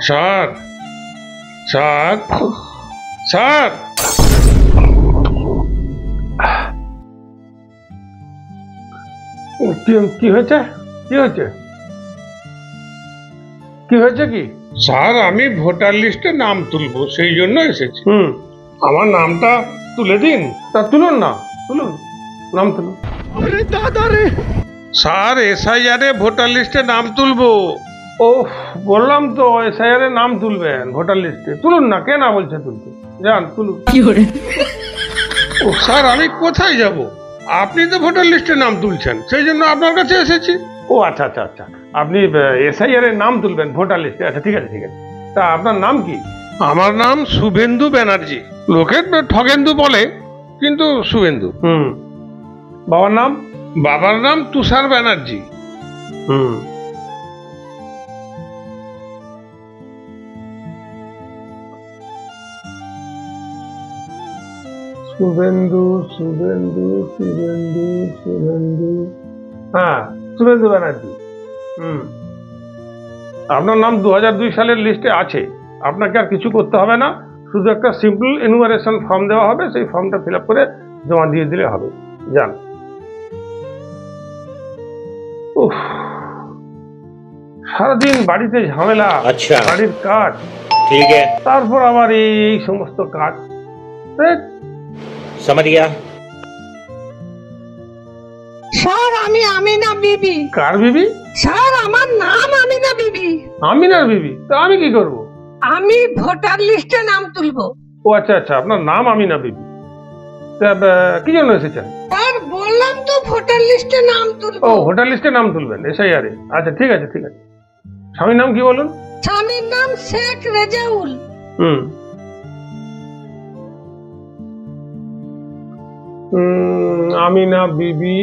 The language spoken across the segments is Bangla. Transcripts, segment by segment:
স্যার স্যার স্যার কি হয়েছে? কি হয়েছে? কি হয়েছে? কি স্যার, আমি ভোটার লিস্টে নাম তুলবো, সেই জন্য এসেছি। আমার নামটা তুলে দিন। তা তুলুন না, তুলুন, নাম তুলুন। স্যার, এসআইআর ভোটার লিস্টে নাম তুলবো। ও বললাম তো এসআইআর এর নাম তুলবেন ভোটার লিস্টে, তুলুন না। কে না বলছে তুলতে? যান তুলুন। ও স্যার, আমি কোথায় যাব? আপনি তো ভোটার লিস্টে নাম তুলছেন, সেই জন্য আপনার কাছে এসেছি। ও আচ্ছা আচ্ছা আচ্ছা, আপনি এসআইআর এর নাম তুলবেন ভোটার লিস্টে। আচ্ছা ঠিক আছে ঠিক আছে। তা আপনার নাম কি? আমার নাম শুভেন্দু ব্যানার্জি। লোকে ঠগেন্দু বলে, কিন্তু শুভেন্দু। বাবার নাম? বাবার নাম তুষার ব্যানার্জি। শুভেন্দু শুভেন্দু শুভেন্দু শুভেন্দু, হ্যাঁ শুভেন্দু ব্যানার্জি। আপনার নাম 2002 সালের লিস্টে আছে। আপনাকে আর কিছু করতে হবে না, শুধু একটা সিম্পল এনুমারেশন ফর্ম দেওয়া হবে, সেই ফর্মটা ফিল আপ করে জমা দিয়ে দিলে হবে। যান। সারাদিন বাড়িতে ঝামেলা, বাড়ির কাজ, ঠিক আছে, তারপর আবার এই সমস্ত কাজ। समझ गया। স্যার, আমি আমিনা বিবি। কার বিবি? স্যার, আমার নাম আমিনা বিবি। আমিনার বিবি? তা আমি কি করব? আমি ভোটার লিস্টে নাম তুলবো। ও আচ্ছা আচ্ছা, আপনার নাম আমিনা বিবি। তা কি জন্য এসেছেন? স্যার, বললাম তো ভোটার লিস্টে নাম তুলবো। ও ভোটার লিস্টে নাম তুলবেন এসআইআর এ। আচ্ছা ঠিক আছে ঠিক আছে। স্বামীর নাম কি বলুন? স্বামীর নাম শেখ রেজাউল। আমিনা বিবি,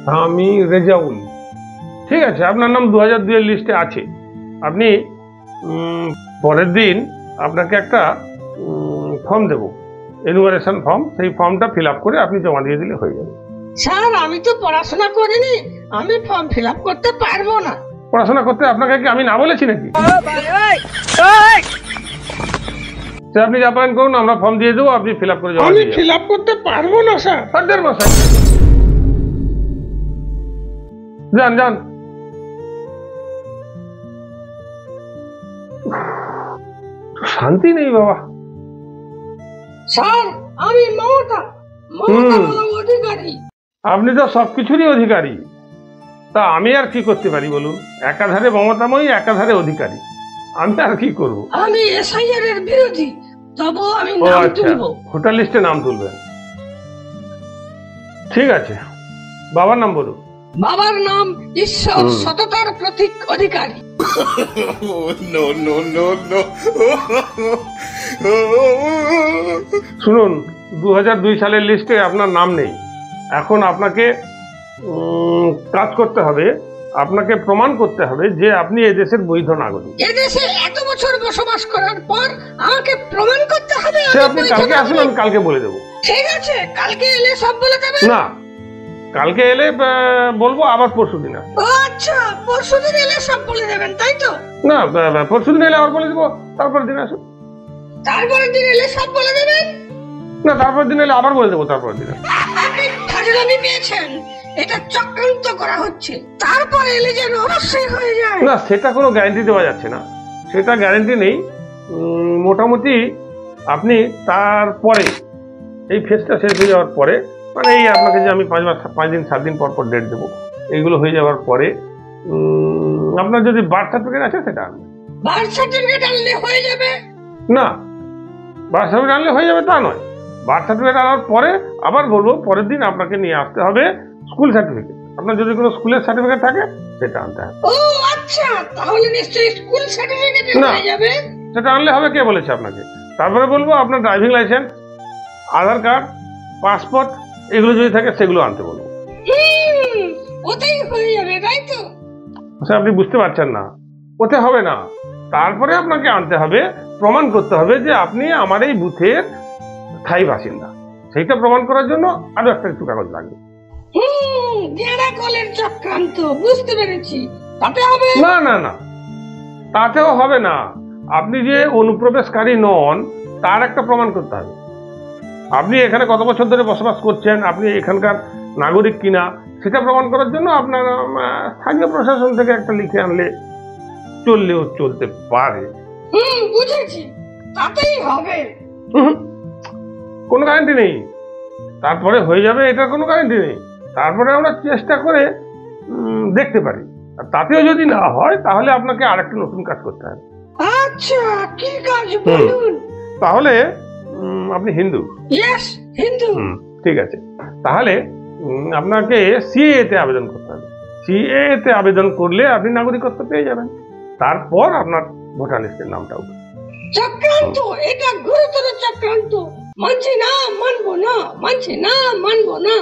স্বামী রেজাউল। ঠিক আছে, আপনার নাম 2002 এর লিস্টে আছে। আপনি পরের দিন আপনাকে একটা ফর্ম দেবো, এনুমারেশন ফর্ম। সেই ফর্মটা ফিল আপ করে আপনি জমা দিয়ে দিলে হয়ে যাবে। স্যার, আমি তো পড়াশোনা করিনি, আমি ফর্ম ফিল আপ করতে পারবো না। পড়াশোনা করতে আপনাকে কি আমি না বলেছি নাকি? আপনি যা পারেন করুন, আমরা ফর্ম দিয়ে দেবো, আপনি ফিল আপ করে জমা আমি দিয়ে ফিল আপ করতে পারবো না স্যার। যান মশাই, যান যান। শান্তি নেই বাবা। স্যার, আমি মমতা অধিকারী। আপনি তো সবকিছুরই অধিকারী। তা আমি আর কি করতে পারি বলুন? একাধারে মমতাময়ী, একাধারে অধিকারী, আমি আর কি করব? আমি এসআইআর এর বিরোধী, তবু আমি নাম তুলবো। ভোটার লিস্টে নাম তুলবেন? ঠিক আছে, বাবার নাম বলুন। বাবার নাম ঈশ্বর সততার প্রতীক অধিকারী। শুনুন, 2002 সালের লিস্টে আপনার নাম নেই। এখন আপনাকে কাজ করতে হবে, আপনাকে প্রমাণ করতে হবে যে আপনি এই দেশের বৈধ নাগরিক। এদেশে এত বছর বসবাস করার পর আমাকে প্রমাণ করতে হবে। সে আপনি কালকে আসুন, আমি কালকে বলে দেবো। ঠিক আছে, কালকে এলে সব বলে দেবেন? না, কালকে এলে বলবো, আবার পরশুদিন আসুন। আচ্ছা, পরশুদিন এলে সব বলে দেবেন, তাই তো? না, পরশুদিন এলে আবার বলে দেবো, তারপরের দিন আসুন। তারপরের দিন এলে সব বলে দেবেন? না, তারপরের দিন এলে আবার বলে দেবো, তারপরের দিন। আপনি ফাজলামি পেয়েছেন, এটা চক্রান্ত করা হচ্ছে। তারপরে এলে যেন অবশ্যই হয়ে যায়। না, সেটা কোনো গ্যারান্টি দেওয়া যাচ্ছে না, সেটা গ্যারান্টি নেই। মোটামুটি আপনি তারপরে এই ফেজটা শেষ হয়ে যাওয়ার পরে, মানে এই আপনাকে যে আমি 5 দিন 7 দিন পর পর ডেট দেবো, এইগুলো হয়ে যাওয়ার পরে আপনার যদি বার্থ সার্টিফিকেট আছে সেটা আনবেন। বার্থ সার্টিফিকেট আনলে হয়ে যাবে? না, বার্থ সার্টিফিকেট আনলে হয়ে যাবে তা নয়। বার্থ সার্টিফিকেট আনার পরে আবার বলবো, পরের দিন আপনাকে নিয়ে আসতে হবে স্কুল সার্টিফিকেট। আপনার যদি কোনো স্কুলের সার্টিফিকেট থাকে সেটা আনতে হবে। ও আচ্ছা, তাহলে নিশ্চয়ই স্কুল সার্টিফিকেট হয়ে যাবে। সেটা আনলে হবে, কে বলেছে আপনাকে? তারপরে বলবো আপনার ড্রাইভিং লাইসেন্স, আধার কার্ড, পাসপোর্ট, এগুলো যদি থাকে সেগুলো আনতে বলবো। ওতেই হয়ে যাবে, তাই তো? আপনি বুঝতে পারছেন না, ওতে হবে না। তারপরে আপনাকে আনতে হবে, প্রমাণ করতে হবে যে আপনি আমার এই বুথের স্থায়ী বাসিন্দা। সেইটা প্রমাণ করার জন্য আরো একটা একটু কাগজ লাগবে। চক্রান্ত, বুঝতে পেরেছি। তাতে হবে? না না না, তাতেও হবে না। আপনি যে অনুপ্রবেশকারী নন তার একটা প্রমাণ করতে হবে। আপনি এখানে কত বছর ধরে বসবাস করছেন, আপনি এখানকার নাগরিক কিনা সেটা প্রমাণ করার জন্য আপনার স্থানীয় প্রশাসন থেকে একটা লিখে আনলে চললেও চলতে পারে। বুঝেছি, তাতেই হবে। হুম, কোনো গ্যারান্টি নেই তারপরে হয়ে যাবে, এটার কোনো গ্যারান্টি নেই। তারপরে আমরা চেষ্টা করে দেখতে পারি, আর তাতেও যদি না হয় তাহলে আপনাকে আরেকটা নতুন কাজ করতে হবে। আচ্ছা, কি কাজ বলুন? তাহলে আপনি হিন্দু? ইয়েস, হিন্দু। ঠিক আছে, তাহলে আপনাকে সিএএ তে আবেদন করতে হবে। সিএএ তে আবেদন করলে আপনি নাগরিকত্ব পেয়ে যাবেন, তারপর আপনার ভোটার লিস্টের নামটা উঠবে। চক্রান্ত, এটা গুরুতর চক্রান্ত। মানছি না, মানবো না, মানছি না, মানবো না।